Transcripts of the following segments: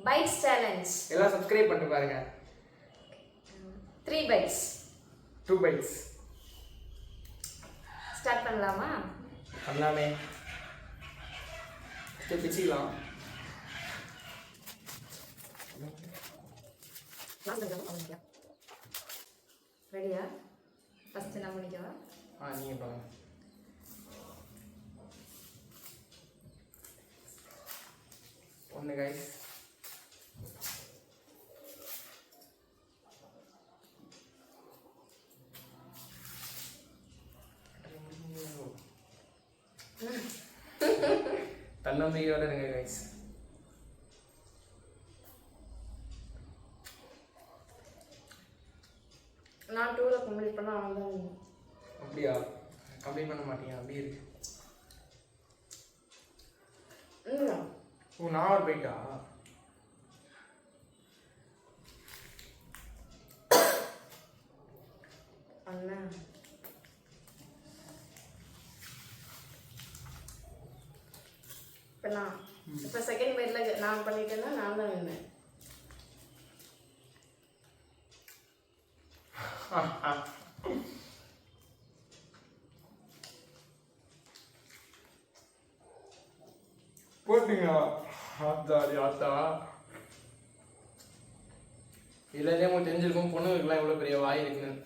Bytes challenge. எல்லாம் subscribe பண்ணிட்டு பாருங்க. 3 bites. 2 bites. ஸ்டார்ட் பண்ணலாமா? பண்ணலாமே. பிச்சிக்கலாம். ரெடியா? ஃபர்ஸ்ட் நான் முடிக்கவா? நீங்க பாருங்க. ஒன்று கைஸ். தன்னம்பிக்கையோட இருங்க கைஸ். நான் 2 கம்ப்ளீட் பண்ண அவ்வளோதான். அப்படியா? கம்ப்ளீட் பண்ண மாட்டீங்க? அப்படியே இருக்கு. ஓ, நான் ஒரு போயிட்டா? அண்ணா இப்போ செகண்ட் பைட்டில் நான் பண்ணிட்டேன்னா நான் தான் வின்னேன். போட்டுங்க. ஆத்தா இல்லையே உங்களுக்கு தெரிஞ்சிருக்கும் பொண்ணுங்களுக்குலாம் எவ்வளோ பெரிய வாய் இருக்குன்னு.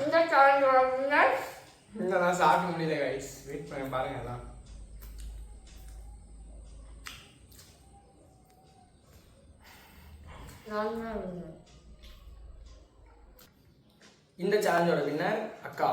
இந்த சேலஞ்ச் வாங்குங்க. நான் சாப்பிட முடியல கைஸ். வெயிட் பண்ணி பாருங்க. எல்லாம் இந்த சேலஞ்சோட வின்னர் அக்கா.